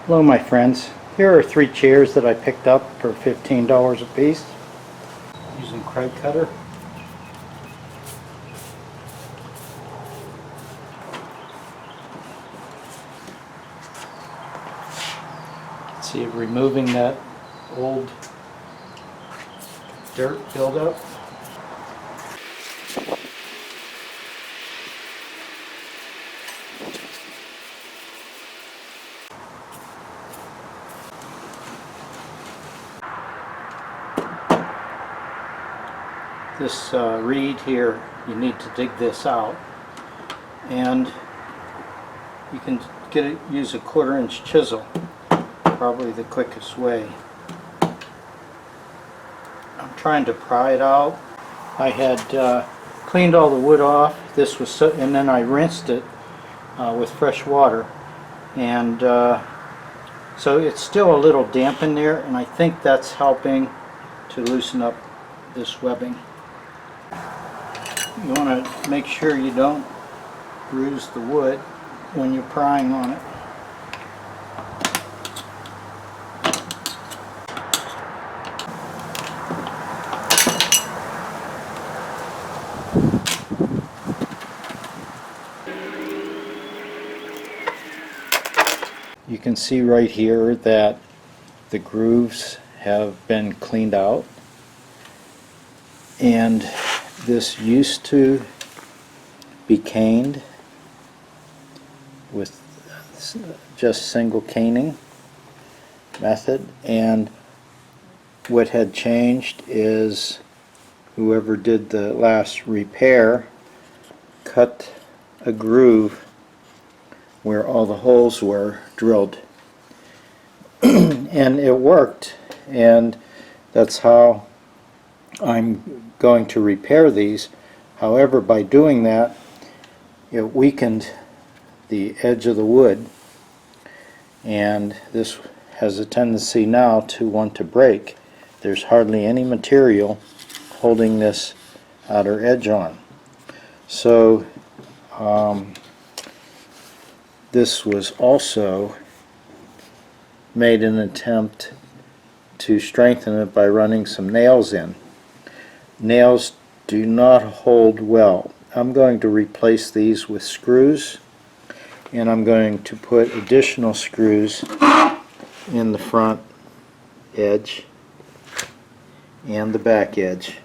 Hello my friends, here are 3 chairs that I picked up for $15 a piece using Craig Cutter. See, removing that old dirt buildup. This reed here, you need to dig this out, and you can use a 1/4-inch chisel, probably the quickest way. I'm trying to pry it out. I had cleaned all the wood off. This was and then I rinsed it with fresh water, and so it's still a little damp in there, and I think that's helping to loosen up this webbing. You want to make sure you don't bruise the wood when you're prying on it. You can see right here that the grooves have been cleaned out, and this used to be caned with just single caning method, and what had changed is whoever did the last repair cut a groove where all the holes were drilled and it worked, and that's how I'm going to repair these. However, by doing that, it weakened the edge of the wood, and this has a tendency now to want to break. There's hardly any material holding this outer edge on. So this was also made an attempt to strengthen it by running some nails in. Nails do not hold well. I'm going to replace these with screws, and I'm going to put additional screws in the front edge and the back edge.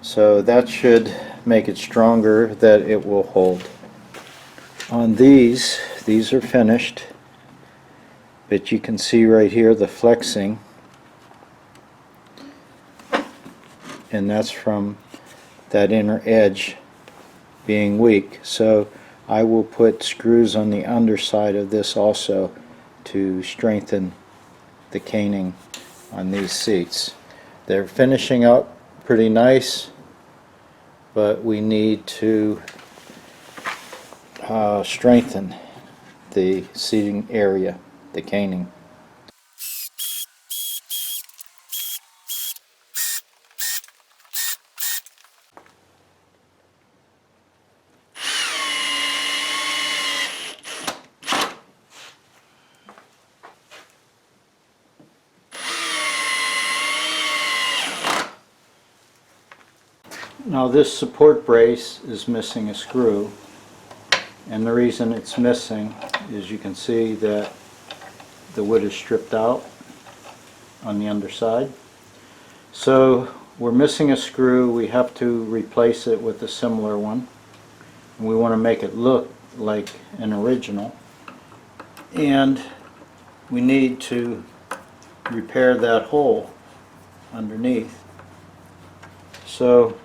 So that should make it stronger, that it will hold. On these are finished, but you can see right here the flexing, and that's from that inner edge being weak. So I will put screws on the underside of this also to strengthen the caning on these seats. They're finishing up pretty nice, but we need to strengthen the seating area, the caning. Now this support brace is missing a screw, and the reason it's missing is you can see that the wood is stripped out on the underside. So we're missing a screw. We have to replace it with a similar one, and we want to make it look like an original, and we need to repair that hole underneath. So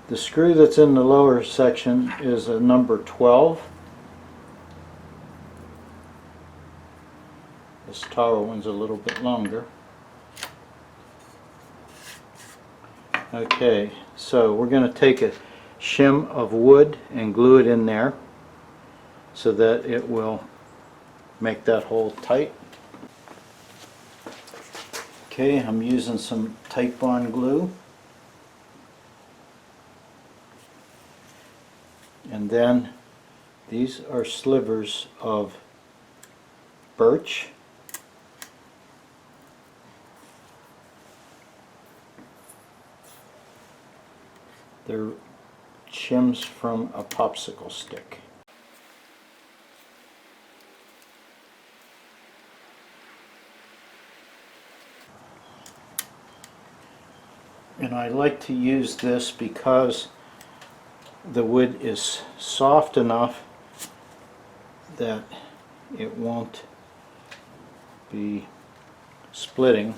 the screw that's in the lower section is a number 12. This taller one's a little bit longer. Okay, so we're going to take a shim of wood and glue it in there so that it will make that hole tight. Okay, I'm using some Titebond glue. And then these are slivers of birch. They're shims from a popsicle stick. And I like to use this because the wood is soft enough that it won't be splitting,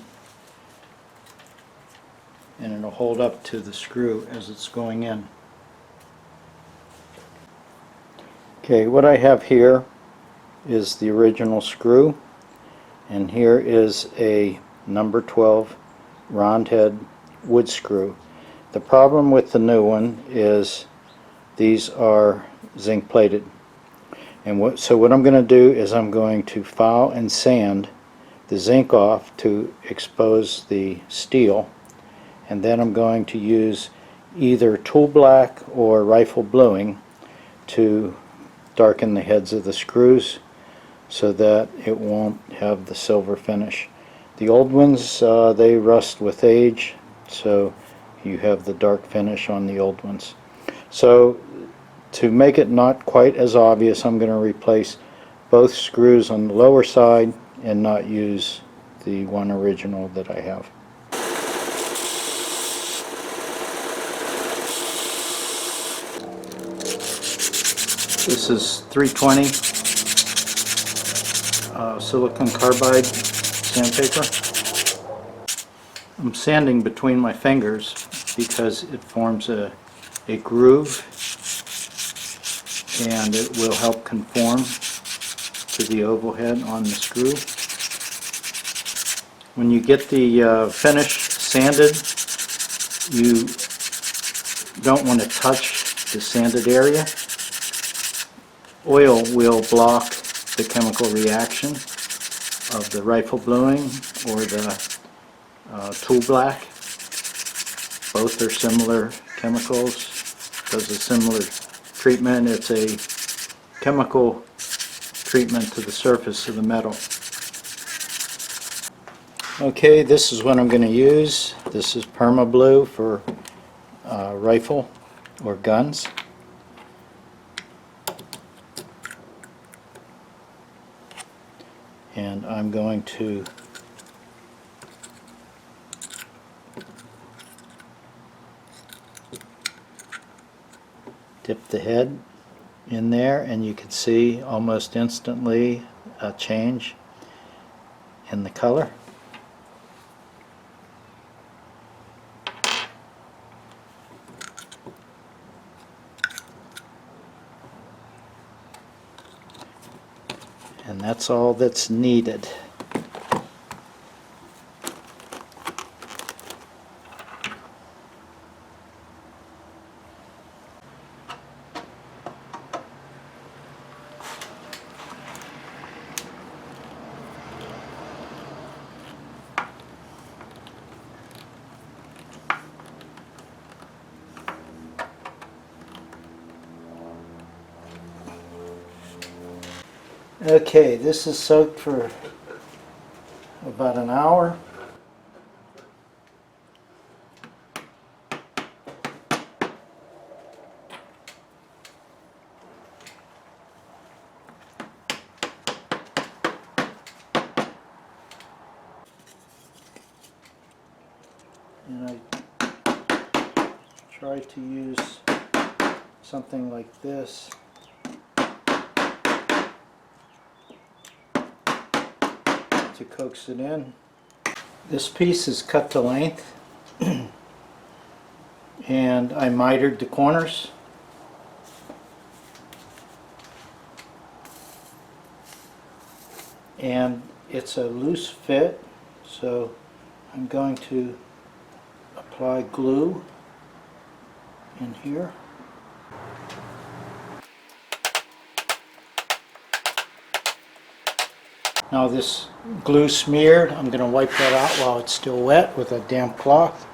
and it'll hold up to the screw as it's going in. Okay, what I have here is the original screw, and here is a number 12 round head wood screw. The problem with the new one is these are zinc plated, and so what I'm going to do is I'm going to file and sand the zinc off to expose the steel, and then I'm going to use either tool black or rifle bluing to darken the heads of the screws so that it won't have the silver finish. The old ones, they rust with age, so you have the dark finish on the old ones. So to make it not quite as obvious, I'm going to replace both screws on the lower side and not use the one original that I have. This is 320 silicon carbide sandpaper. I'm sanding between my fingers because it forms a groove, and it will help conform to the oval head on the screw. When you get the finish sanded, you don't want to touch the sanded area. Oil will block the chemical reaction of the rifle bluing or the tool black. Both are similar chemicals, does a similar treatment. It's a chemical treatment to the surface of the metal. Okay, this is what I'm going to use. This is perma blue for rifle or guns. And I'm going to dip the head in there, and you can see almost instantly a change in the color. And that's all that's needed. Okay, this is soaked for about an hour. And I try to use something like this to coax it in. This piece is cut to length and I mitered the corners. And it's a loose fit, so I'm going to apply glue in here. Now this glue smeared, I'm going to wipe that out while it's still wet with a damp cloth.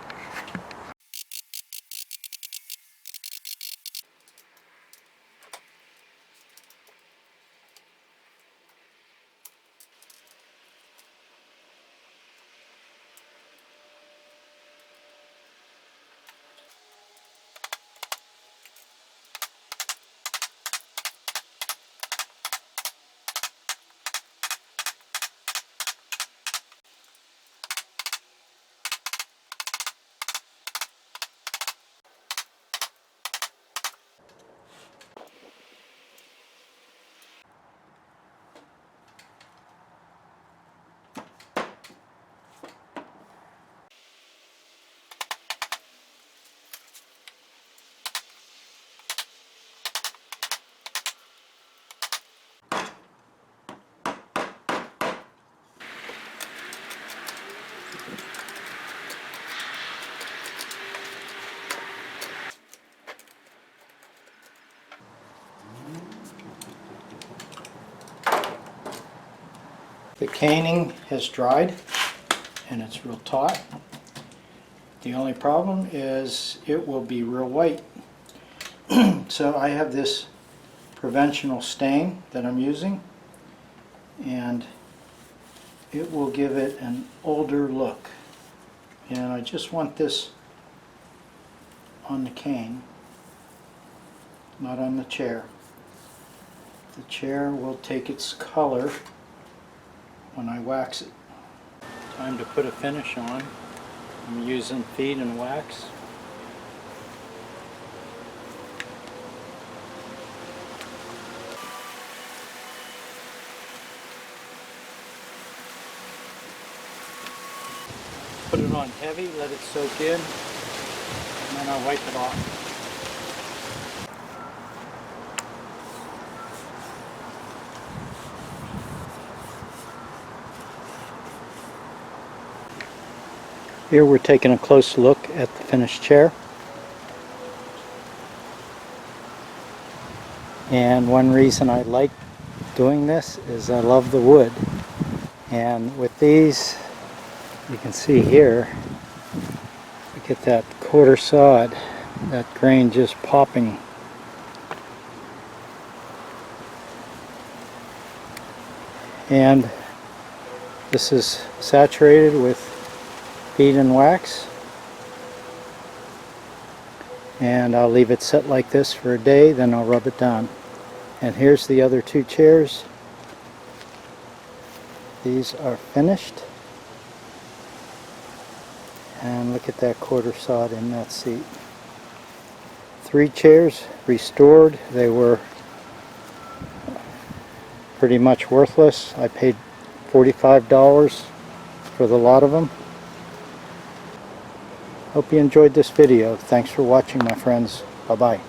The caning has dried and it's real taut. The only problem is it will be real white. So I have this preventional stain that I'm using, and it will give it an older look. And I just want this on the cane, not on the chair. The chair will take its color when I wax it. Time to put a finish on. I'm using feed and wax. Put it on heavy, let it soak in, and then I'll wipe it off. Here we're taking a close look at the finished chair. And one reason I like doing this is I love the wood. And with these, you can see here, we get that quarter sawed, that grain just popping. And this is saturated with feed and wax. And I'll leave it set like this for a day, then I'll rub it down. And here's the other two chairs. These are finished. And look at that quarter sawed in that seat. 3 chairs restored. They were pretty much worthless. I paid $45 for the lot of them. Hope you enjoyed this video. Thanks for watching, my friends. Bye-bye.